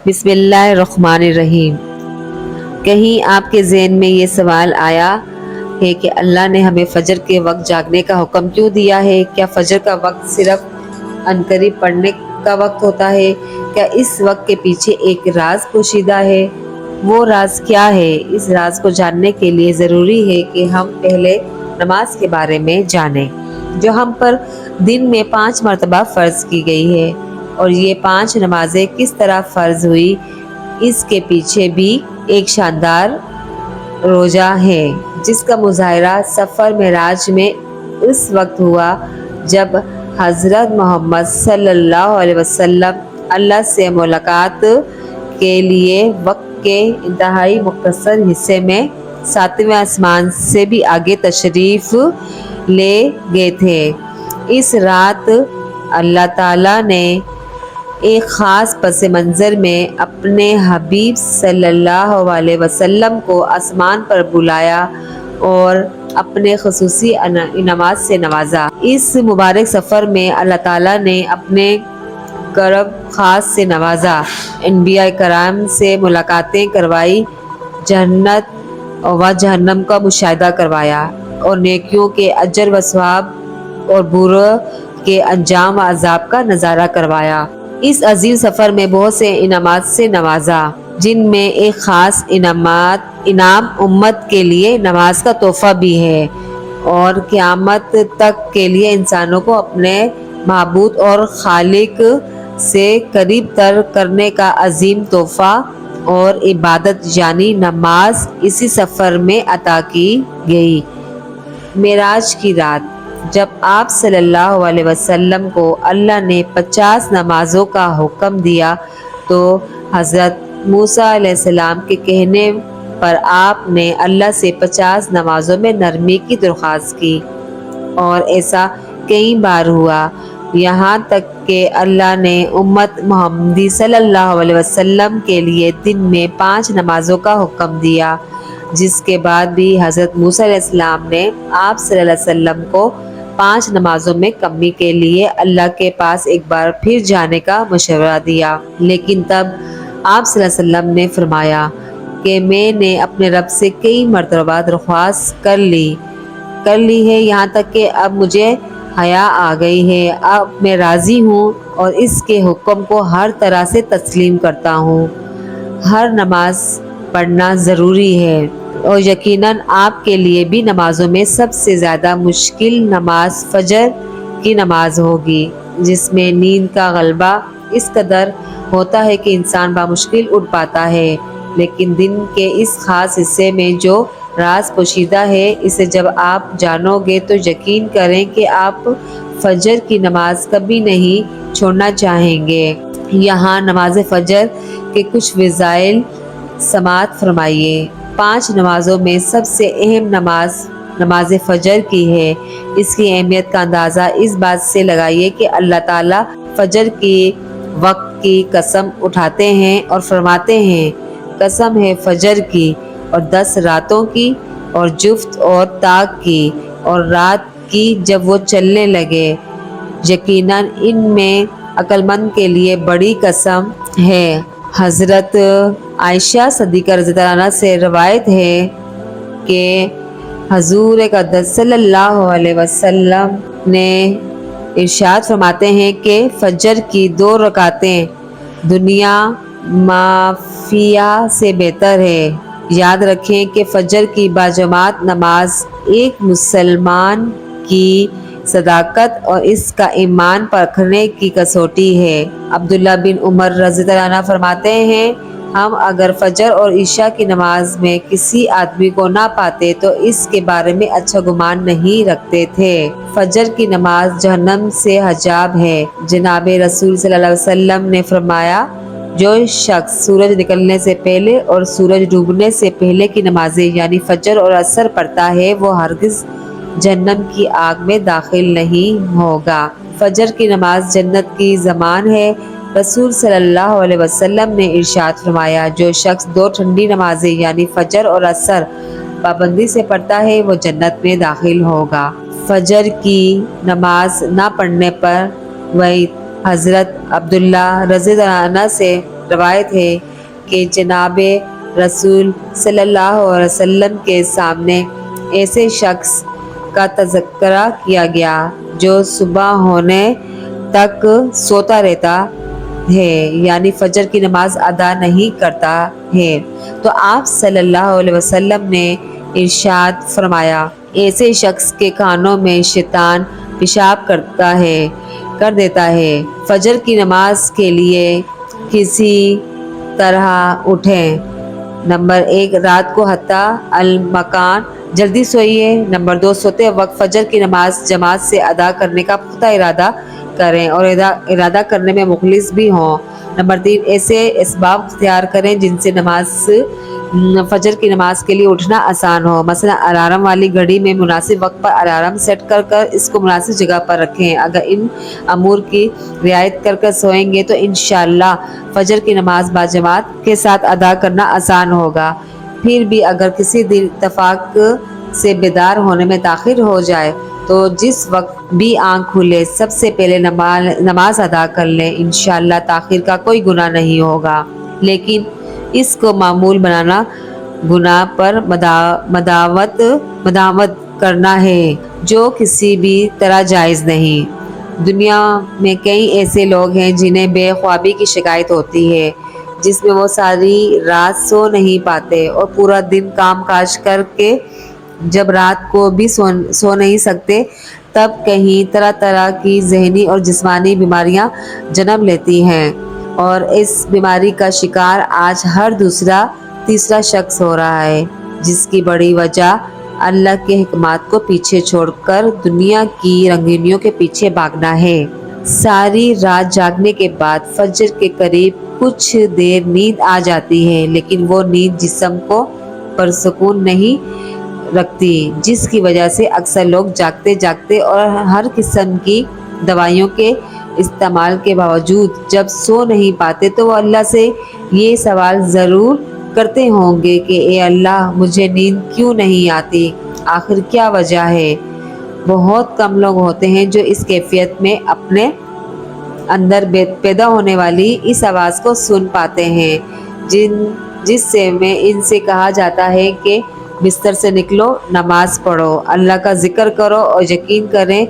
بسم اللہ الرحمن الرحیم۔ کہیں آپ کے ذہن میں یہ سوال آیا ہے کہ اللہ نے ہمیں فجر کے وقت جاگنے کا حکم کیوں دیا ہے؟ کیا فجر کا وقت صرف عنقریب پڑھنے کا وقت ہوتا ہے؟ کیا اس وقت کے پیچھے ایک راز پوشیدہ ہے؟ وہ راز کیا ہے؟ اس راز کو جاننے کے لیے ضروری ہے کہ ہم پہلے نماز کے بارے میں جانیں، جو ہم پر دن میں 5 مرتبہ فرض کی گئی ہے۔ اور یہ 5 نمازیں کس طرح فرض ہوئی، اس کے پیچھے بھی ایک شاندار روزہ ہے جس کا مظاہرہ سفر معراج میں اس وقت ہوا جب حضرت محمد صلی اللہ علیہ وسلم اللہ سے ملاقات کے لیے وقت کے انتہائی مختصر حصے میں 7ویں آسمان سے بھی آگے تشریف لے گئے تھے۔ اس رات اللہ تعالیٰ نے ایک خاص پس منظر میں اپنے حبیب صلی اللہ علیہ وسلم کو آسمان پر بلایا اور اپنے خصوصی انعامات سے نوازا۔ اس مبارک سفر میں اللہ تعالیٰ نے اپنے کرم خاص سے نوازا، انبیاء کرام سے ملاقاتیں کروائی، جنت و جہنم کا مشاہدہ کروایا اور نیکیوں کے اجر و ثواب اور بروں کے انجام و عذاب کا نظارہ کروایا۔ اس عظیم سفر میں بہت سے انعامات سے نوازا، جن میں ایک خاص انعام امت کے لیے نماز کا تحفہ بھی ہے اور قیامت تک کے لیے انسانوں کو اپنے معبود اور خالق سے قریب تر کرنے کا عظیم تحفہ اور عبادت یعنی نماز اسی سفر میں عطا کی گئی۔ معراج کی رات جب آپ صلی اللہ علیہ وسلم کو اللہ نے 50 نمازوں کا حکم دیا تو حضرت موسیٰ علیہ السلام کے کہنے پر آپ نے اللہ سے 50 نمازوں میں نرمی کی درخواست کی، اور ایسا کئی بار ہوا، یہاں تک کہ اللہ نے امت محمدی صلی اللہ علیہ وسلم کے لیے دن میں 5 نمازوں کا حکم دیا، جس کے بعد بھی حضرت موسیٰ علیہ السلام نے آپ صلی اللہ علیہ وسلم کو 5 نمازوں میں کمی کے لیے اللہ کے پاس ایک بار پھر جانے کا مشورہ دیا، لیکن تب آپ صلی اللہ علیہ وسلم نے فرمایا کہ میں نے اپنے رب سے کئی مرتبہ درخواست کر لی ہے، یہاں تک کہ اب مجھے حیا آ گئی ہے، اب میں راضی ہوں اور اس کے حکم کو ہر طرح سے تسلیم کرتا ہوں۔ ہر نماز پڑھنا ضروری ہے اور یقیناً آپ کے لیے بھی نمازوں میں سب سے زیادہ مشکل نماز فجر کی نماز ہوگی، جس میں نیند کا غلبہ اس قدر ہوتا ہے کہ انسان بمشکل اٹھ پاتا ہے، لیکن دن کے اس خاص حصے میں جو راز پوشیدہ ہے، اسے جب آپ جانو گے تو یقین کریں کہ آپ فجر کی نماز کبھی نہیں چھوڑنا چاہیں گے۔ یہاں نماز فجر کے کچھ فضائل سماعت فرمائیے۔ 5 نمازوں میں سب سے اہم نماز فجر کی ہے۔ اس کی اہمیت کا اندازہ اس بات سے لگائیے کہ اللہ تعالیٰ فجر کی وقت کی قسم اٹھاتے ہیں اور فرماتے ہیں، قسم ہے فجر کی اور 10 راتوں کی اور جفت اور طاق کی اور رات کی جب وہ چلنے لگے، یقیناً ان میں عقل مند کے لیے بڑی قسم ہے۔ حضرت عائشہ صدیقہ رضی اللہ عنہا سے روایت ہے کہ حضور اقدس صلی اللہ علیہ وسلم نے ارشاد فرماتے ہیں کہ فجر کی 2 رکعتیں دنیا مافیہ سے بہتر ہے۔ یاد رکھیں کہ فجر کی باجماعت نماز ایک مسلمان کی صداقت اور اس کا ایمان پرکھنے کی کسوٹی ہے۔ عبداللہ بن عمر رضی اللہ عنہ فرماتے ہیں، ہم اگر فجر اور عشاء کی نماز میں کسی آدمی کو نہ پاتے تو اس کے بارے میں اچھا گمان نہیں رکھتے تھے۔ فجر کی نماز جہنم سے حجاب ہے۔ جناب رسول صلی اللہ علیہ وسلم نے فرمایا، جو شخص سورج نکلنے سے پہلے اور سورج ڈوبنے سے پہلے کی نمازیں یعنی فجر اور عصر پڑھتا ہے، وہ ہرگز جہنم کی آگ میں داخل نہیں ہوگا۔ فجر کی نماز جنت کی ضمان ہے۔ رسول صلی اللہ علیہ وسلم نے ارشاد فرمایا، جو شخص 2 ٹھنڈی نمازیں یعنی فجر اور عصر پابندی سے پڑھتا ہے وہ جنت میں داخل ہوگا۔ فجر کی نماز نہ پڑھنے پر وعید۔ حضرت عبداللہ رضی اللہ عنہ سے روایت ہے کہ جناب رسول صلی اللہ علیہ وسلم کے سامنے ایسے شخص کا تذکرہ کیا گیا جو صبح ہونے تک سوتا رہتا ہے، یعنی فجر کی نماز ادا نہیں کرتا ہے۔ تو آپ صلی اللہ علیہ وسلم نے ارشاد فرمایا، ایسے شخص کے کانوں میں شیطان پیشاب کر دیتا ہے۔ فجر کی نماز کے لیے کسی طرح اٹھیں۔ نمبر 1، رات کو حتی المکان جلدی سوئیے۔ نمبر 2، سوتے وقت فجر کی نماز جماعت سے ادا کرنے کا پختہ ارادہ کریں اور ارادہ کرنے میں مخلص بھی ہوں۔ نمبر 3، ایسے اسباب اختیار کریں جن سے فجر کی نماز کے لیے اٹھنا آسان ہو، مثلا الارم والی گھڑی میں مناسب وقت پر الارم سیٹ کر اس کو مناسب جگہ پر رکھیں۔ اگر ان امور کی رعایت کر سوئیں گے تو انشاءاللہ فجر کی نماز باجماعت کے ساتھ ادا کرنا آسان ہوگا۔ پھر بھی اگر کسی دن اتفاق سے بیدار ہونے میں تاخیر ہو جائے تو جس وقت بھی آنکھ کھلے سب سے پہلے نماز ادا کر لیں، انشاءاللہ تاخیر کا کوئی گناہ نہیں ہوگا، لیکن اس کو معمول بنانا گناہ پر مداوت کرنا ہے جو کسی بھی طرح جائز نہیں۔ دنیا میں کئی ایسے لوگ ہیں جنہیں بے خوابی کی شکایت ہوتی ہے، جس میں وہ ساری رات سو نہیں پاتے اور پورا دن کام کاج کر کے جب رات کو بھی سو نہیں سکتے تب کہیں طرح طرح کی ذہنی اور جسمانی بیماریاں جنم لیتی ہیں، اور اس بیماری کا شکار آج ہر دوسرا تیسرا شخص ہو رہا ہے، جس کی بڑی وجہ اللہ کے حکمات کو پیچھے چھوڑ کر دنیا کی رنگینیوں کے پیچھے بھاگنا ہے۔ ساری رات جاگنے کے بعد فجر کے قریب کچھ دیر نیند آ جاتی ہے، لیکن وہ نیند جسم کو پرسکون نہیں رکھتی، جس کی وجہ سے اکثر لوگ جاگتے اور ہر قسم کی دوائیوں کے استعمال کے باوجود جب سو نہیں پاتے تو وہ اللہ سے یہ سوال ضرور کرتے ہوں گے کہ اے اللہ، مجھے نیند کیوں نہیں آتی، آخر کیا وجہ ہے؟ بہت کم لوگ ہوتے ہیں جو اس کیفیت میں اپنے اندر پیدا ہونے والی اس آواز کو سن پاتے ہیں جس سے ان سے کہا جاتا ہے کہ بستر سے نکلو، نماز پڑھو، اللہ کا ذکر کرو، اور یقین کریں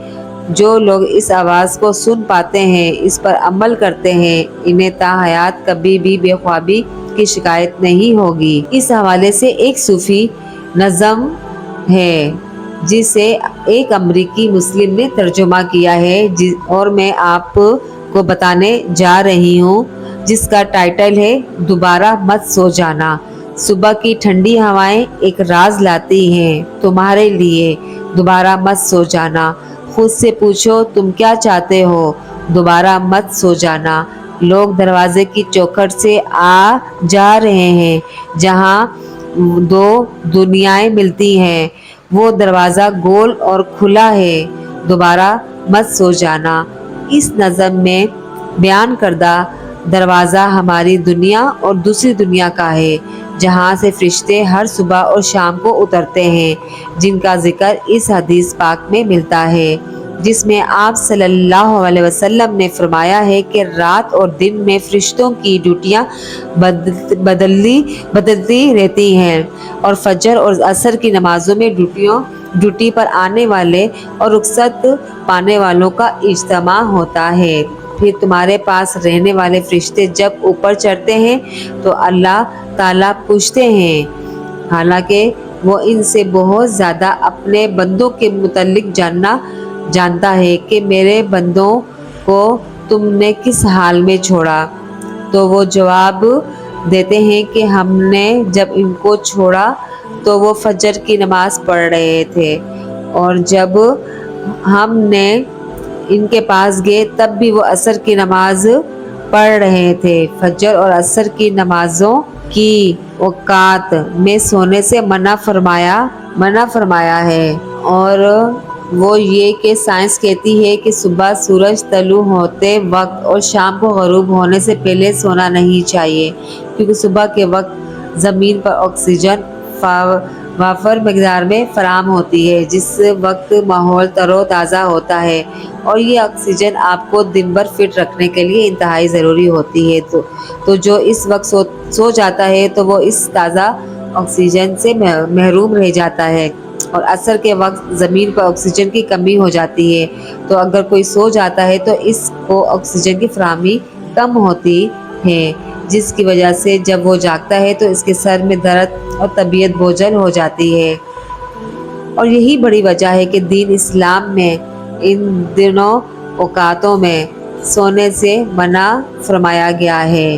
جو لوگ اس آواز کو سن پاتے ہیں، اس پر عمل کرتے ہیں، انہیں تا حیات کبھی بھی بے خوابی کی شکایت نہیں ہوگی۔ اس حوالے سے ایک صوفی نظم ہے جسے ایک امریکی مسلم نے ترجمہ کیا ہے اور میں آپ کو بتانے جا رہی ہوں، جس کا ٹائٹل ہے دوبارہ مت سو جانا۔ صبح کی ٹھنڈی ہوائیں ایک راز لاتی ہیں تمہارے لیے، دوبارہ مت سو جانا۔ خود سے پوچھو تم کیا چاہتے ہو، دوبارہ مت سو جانا۔ لوگ دروازے کی چوکھٹ سے آ جا رہے ہیں جہاں دو دنیائیں ملتی ہیں، وہ دروازہ گول اور کھلا ہے، دوبارہ مت سو جانا۔ اس نظم میں بیان کردہ دروازہ ہماری دنیا اور دوسری دنیا کا ہے، جہاں سے فرشتے ہر صبح اور شام کو اترتے ہیں، جن کا ذکر اس حدیث پاک میں ملتا ہے، جس میں آپ صلی اللہ علیہ وسلم نے فرمایا ہے کہ رات اور دن میں فرشتوں کی ڈیوٹیاں بدلتی رہتی ہیں، اور فجر اور عصر کی نمازوں میں ڈیوٹی پر آنے والے اور رخصت پانے والوں کا اجتماع ہوتا ہے۔ پھر تمہارے پاس رہنے والے فرشتے جب اوپر چڑھتے ہیں تو اللہ تعالیٰ پوچھتے ہیں، حالانکہ وہ ان سے بہت زیادہ اپنے بندوں کے متعلق جانتا ہے کہ میرے بندوں کو تم نے کس حال میں چھوڑا؟ تو وہ جواب دیتے ہیں کہ ہم نے جب ان کو چھوڑا تو وہ فجر کی نماز پڑھ رہے تھے، اور جب ہم نے ان کے پاس گئے تب بھی وہ عصر کی نماز پڑھ رہے تھے۔ فجر اور عصر کی نمازوں کی اوقات میں سونے سے منع فرمایا ہے، اور وہ یہ کہ سائنس کہتی ہے کہ صبح سورج طلوع ہوتے وقت اور شام کو غروب ہونے سے پہلے سونا نہیں چاہیے، کیونکہ صبح کے وقت زمین پر آکسیجن وافر مقدار میں فراہم ہوتی ہے، جس وقت ماحول تر و تازہ ہوتا ہے اور یہ آکسیجن آپ کو دن بھر فٹ رکھنے کے لیے انتہائی ضروری ہوتی ہے۔ تو جو اس وقت سو جاتا ہے تو وہ اس تازہ آکسیجن سے محروم رہ جاتا ہے، اور عصر کے وقت زمین پر آکسیجن کی کمی ہو جاتی ہے، تو اگر کوئی سو جاتا ہے تو اس کو آکسیجن کی فراہمی کم ہوتی ہے، جس کی وجہ سے جب وہ جاگتا ہے تو اس کے سر میں درد اور طبیعت بوجھل ہو جاتی ہے۔ اور یہی بڑی وجہ ہے کہ دین اسلام میں ان دونوں اوقاتوں میں سونے سے منع فرمایا گیا ہے۔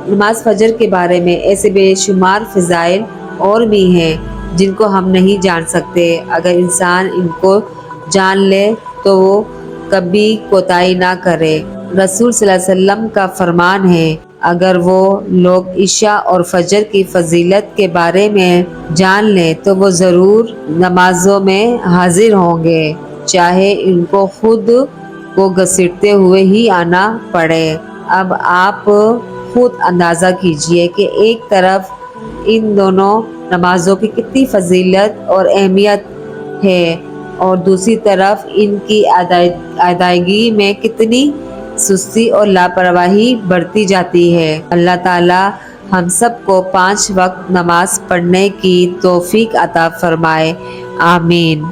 نماز فجر کے بارے میں ایسے بے شمار فضائل اور بھی ہیں جن کو ہم نہیں جان سکتے۔ اگر انسان ان کو جان لے تو وہ کبھی کوتاہی نہ کرے۔ رسول صلی اللہ علیہ وسلم کا فرمان ہے، اگر وہ لوگ عشاء اور فجر کی فضیلت کے بارے میں جان لیں تو وہ ضرور نمازوں میں حاضر ہوں گے، چاہے ان کو خود کو گھسیٹتے ہوئے ہی آنا پڑے۔ اب آپ خود اندازہ کیجئے کہ ایک طرف ان دونوں نمازوں کی کتنی فضیلت اور اہمیت ہے اور دوسری طرف ان کی ادائیگی میں کتنی سستی اور لاپرواہی برتی جاتی ہے۔ اللہ تعالی ہم سب کو 5 وقت نماز پڑھنے کی توفیق عطا فرمائے، آمین۔